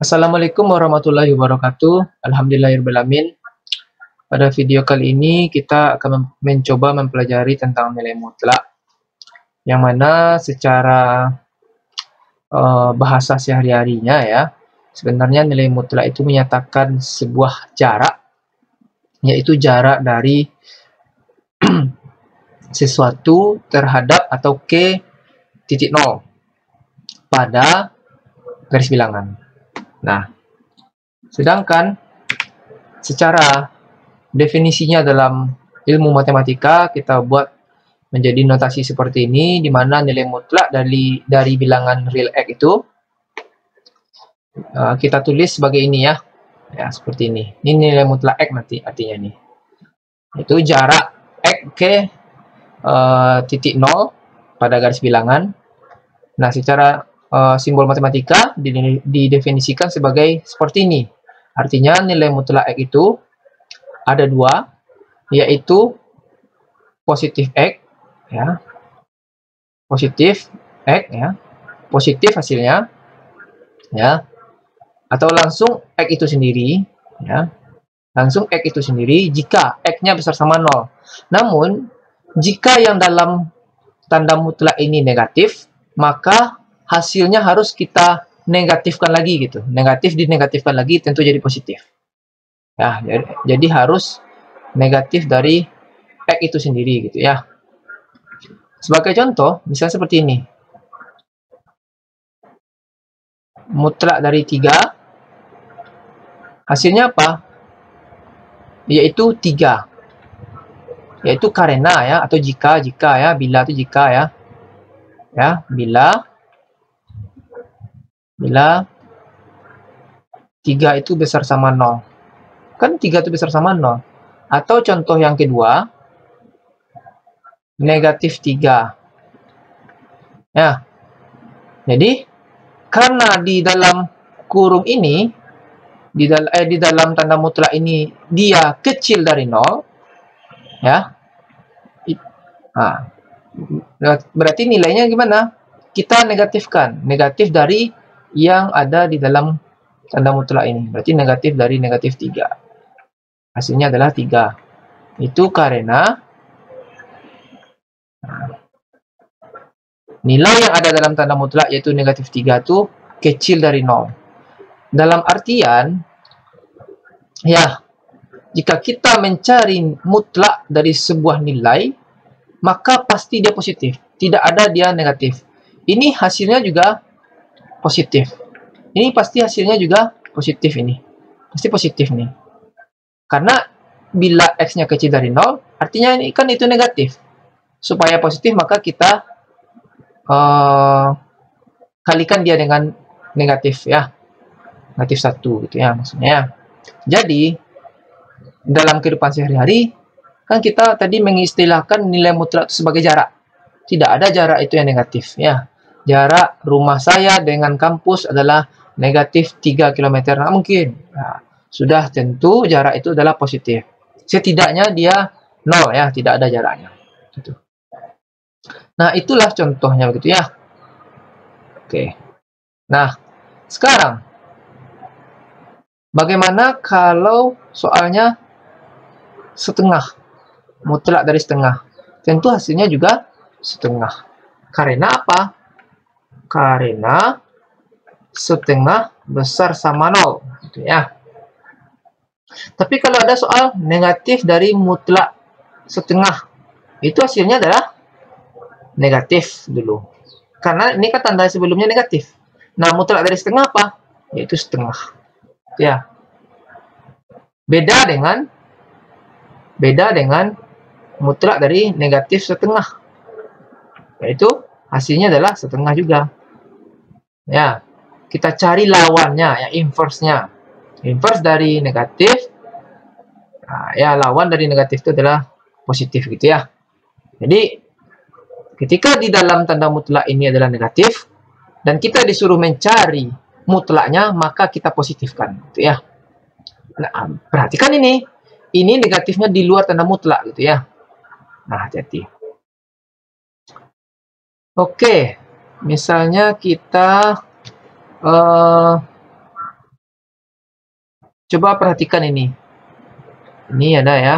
Assalamualaikum warahmatullahi wabarakatuh. Alhamdulillahirrahmanirrahim. Pada video kali ini kita akan mencoba mempelajari tentang nilai mutlak, yang mana secara bahasa sehari-harinya ya, sebenarnya nilai mutlak itu menyatakan sebuah jarak, yaitu jarak dari sesuatu terhadap atau ke titik nol pada garis bilangan. Nah, sedangkan secara definisinya dalam ilmu matematika kita buat menjadi notasi seperti ini, di mana nilai mutlak dari bilangan real X itu kita tulis sebagai ini ya, seperti ini. Ini nilai mutlak X nanti artinya nih. Itu jarak X ke titik nol pada garis bilangan. Nah, secara simbol matematika didefinisikan sebagai seperti ini. Artinya nilai mutlak X itu ada dua, yaitu positif X, ya, positif X, ya, positif hasilnya, ya, atau langsung X itu sendiri, ya, langsung X itu sendiri jika X-nya besar sama 0. Namun, jika yang dalam tanda mutlak ini negatif, maka hasilnya harus kita negatifkan lagi gitu. Negatif dinegatifkan lagi tentu jadi positif. Ya, jadi harus negatif dari X itu sendiri gitu ya. Sebagai contoh, misalnya seperti ini. Mutlak dari 3, hasilnya apa? Yaitu 3. Yaitu karena ya, atau jika ya, bila itu jika ya. Ya, bila 3 itu besar sama 0. Kan 3 itu besar sama 0. Atau contoh yang kedua, negatif 3. Ya. Jadi, karena di dalam kurung ini, di dalam tanda mutlak ini, dia kecil dari 0, ya. Nah, berarti nilainya gimana? Kita negatifkan. Negatif dari yang ada di dalam tanda mutlak ini. Berarti negatif dari negatif 3. Hasilnya adalah 3. Itu karena nilai yang ada dalam tanda mutlak yaitu negatif 3 itu kecil dari 0. Dalam artian, ya, jika kita mencari mutlak dari sebuah nilai, maka pasti dia positif. Tidak ada dia negatif. Ini hasilnya juga positif. Ini pasti hasilnya juga positif ini. Pasti positif nih. Karena bila X-nya kecil dari 0, artinya ini kan itu negatif. Supaya positif, maka kita kalikan dia dengan negatif ya. Negatif 1 gitu ya maksudnya. Jadi, dalam kehidupan sehari-hari, kan kita tadi mengistilahkan nilai mutlak itu sebagai jarak. Tidak ada jarak itu yang negatif ya. Jarak rumah saya dengan kampus adalah negatif 3 km. Nah, mungkin. Nah, sudah tentu jarak itu adalah positif. Setidaknya dia 0 ya, tidak ada jaraknya. Gitu. Nah, itulah contohnya begitu ya. Oke. Nah, sekarang bagaimana kalau soalnya setengah? Mutlak dari setengah. Tentu hasilnya juga setengah. Karena apa? Karena setengah besar sama 0. Gitu ya. Tapi kalau ada soal negatif dari mutlak setengah, itu hasilnya adalah negatif dulu. Karena ini kan tanda sebelumnya negatif. Nah, mutlak dari setengah apa? Yaitu setengah. Ya. Beda dengan mutlak dari negatif setengah. Yaitu hasilnya adalah setengah juga. Ya. Kita cari lawannya, ya, inverse-nya. Inverse dari negatif, nah, ya, lawan dari negatif itu adalah positif gitu ya. Jadi, ketika di dalam tanda mutlak ini adalah negatif, dan kita disuruh mencari mutlaknya, maka kita positifkan gitu ya. Nah, perhatikan ini negatifnya di luar tanda mutlak gitu ya. Nah, hati-hati. Oke, misalnya kita Coba perhatikan ini. Ini ada ya.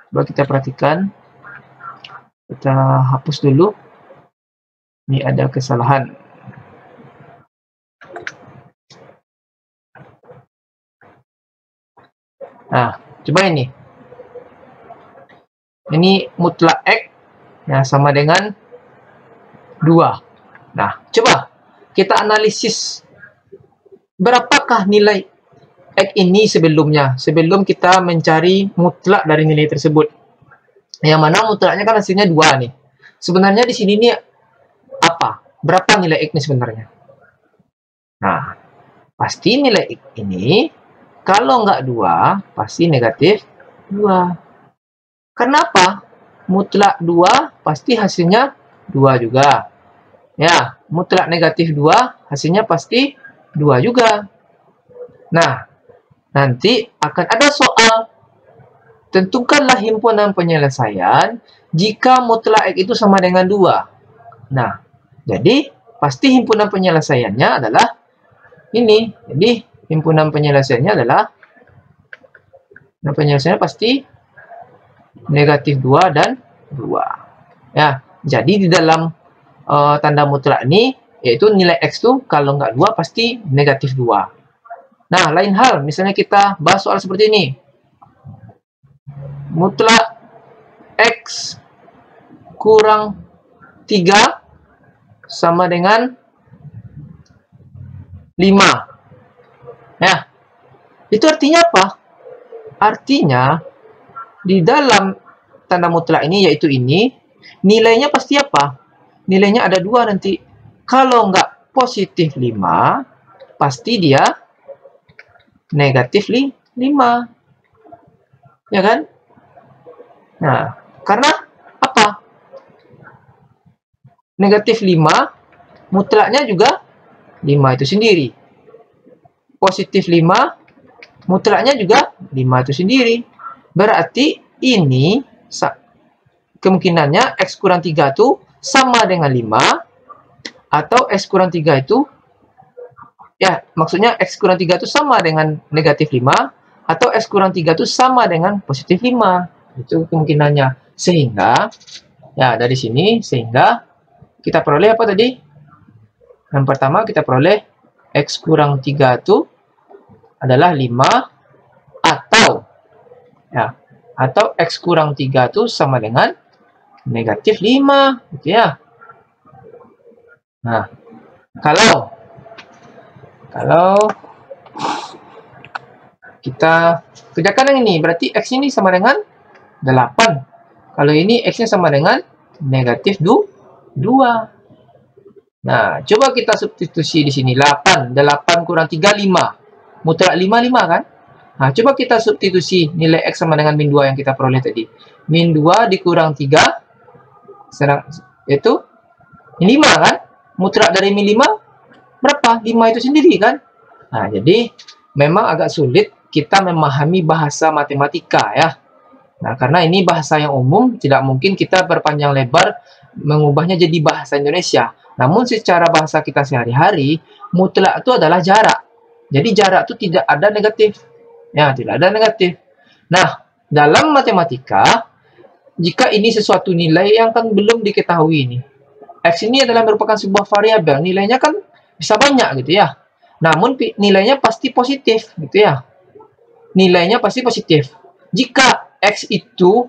Coba kita perhatikan. Kita hapus dulu. Ini ada kesalahan. Nah, coba ini. Ini mutlak X ya, sama dengan 2. Nah, coba kita analisis berapakah nilai X ini sebelumnya, sebelum kita mencari mutlak dari nilai tersebut. Yang mana mutlaknya kan hasilnya 2 nih. Sebenarnya di sini nih apa? Berapa nilai X ini sebenarnya? Nah, pasti nilai X ini kalau nggak 2, pasti negatif 2. Kenapa? Mutlak 2 pasti hasilnya 2 juga. Ya, mutlak negatif 2 hasilnya pasti 2 juga. Nah, nanti akan ada soal. Tentukanlah himpunan penyelesaian jika mutlak X itu sama dengan 2. Nah, jadi pasti himpunan penyelesaiannya adalah ini. Jadi himpunan penyelesaiannya adalah pasti negatif 2 dan 2. Ya, jadi di dalam tanda mutlak ini, yaitu nilai X itu kalau nggak 2 pasti negatif 2. Nah, lain hal, misalnya kita bahas soal seperti ini. Mutlak X kurang 3 sama dengan 5. Ya, itu artinya apa? Artinya, di dalam tanda mutlak ini, yaitu ini, nilainya pasti apa? Nilainya ada 2 nanti. Kalau nggak positif 5, pasti dia negatif 5. Ya kan? Nah, karena apa? Negatif 5, mutlaknya juga 5 itu sendiri. Positif 5, mutlaknya juga 5 itu sendiri. Berarti ini kemungkinannya X kurang 3 itu sama dengan 5, atau X kurang 3 itu, ya maksudnya X kurang 3 itu sama dengan negatif 5, atau X kurang 3 itu sama dengan positif 5. Itu kemungkinannya. Sehingga, ya dari sini, sehingga kita peroleh apa tadi? Yang pertama kita peroleh X kurang 3 itu adalah 5, atau ya, atau X kurang 3 itu sama dengan negatif 5, gitu ya. Nah, kalau kita kerjakan yang ini, berarti X ini sama dengan 8. Kalau ini X-nya sama dengan negatif 2. Nah, coba kita substitusi di sini. 8 kurang 3, 5. Mutlak 5, 5 kan? Nah, coba kita substitusi nilai X sama dengan min 2 yang kita peroleh tadi. Min 2 dikurang 3, itu min 5 kan? Mutlak dari min 5, berapa? 5 itu sendiri kan? Nah, jadi memang agak sulit kita memahami bahasa matematika ya. Nah, karena ini bahasa yang umum, tidak mungkin kita berpanjang lebar mengubahnya jadi bahasa Indonesia. Namun secara bahasa kita sehari-hari, mutlak itu adalah jarak. Jadi jarak itu tidak ada negatif. Ya, tidak ada negatif. Nah, dalam matematika, jika ini sesuatu nilai yang kan belum diketahui ini. X ini adalah merupakan sebuah variabel, nilainya kan bisa banyak gitu ya. Namun nilainya pasti positif gitu ya. Nilainya pasti positif. Jika X itu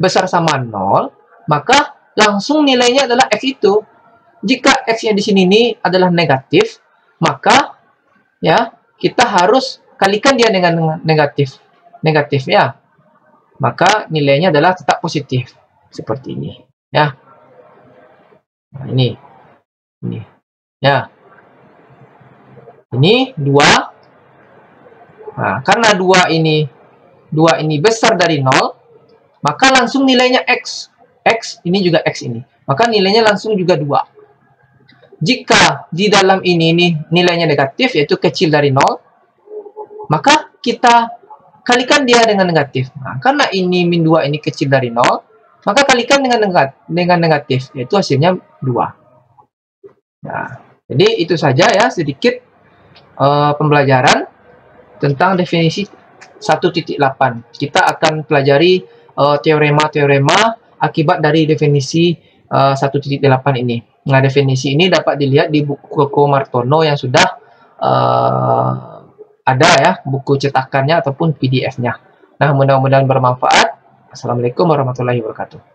besar sama 0, maka langsung nilainya adalah X itu. Jika X-nya di sini ini adalah negatif, maka ya kita harus kalikan dia dengan negatif. Negatif ya. Maka nilainya adalah tetap positif. Seperti ini. Ya. Nah, ini. Ya. Ini 2. Nah, karena 2 ini besar dari 0, maka langsung nilainya X. X ini juga X ini. Maka nilainya langsung juga 2. Jika di dalam ini nilainya negatif, yaitu kecil dari 0, maka kita kalikan dia dengan negatif. Nah, karena ini min 2 ini kecil dari 0, maka kalikan dengan negatif, yaitu hasilnya 2. Nah, jadi itu saja ya sedikit pembelajaran tentang definisi 1.8. Kita akan pelajari teorema-teorema akibat dari definisi 1.8 ini. Nah, definisi ini dapat dilihat di buku Koko Martono yang sudah ada ya, buku cetakannya ataupun PDF-nya. Nah, mudah-mudahan bermanfaat. Assalamualaikum warahmatullahi wabarakatuh.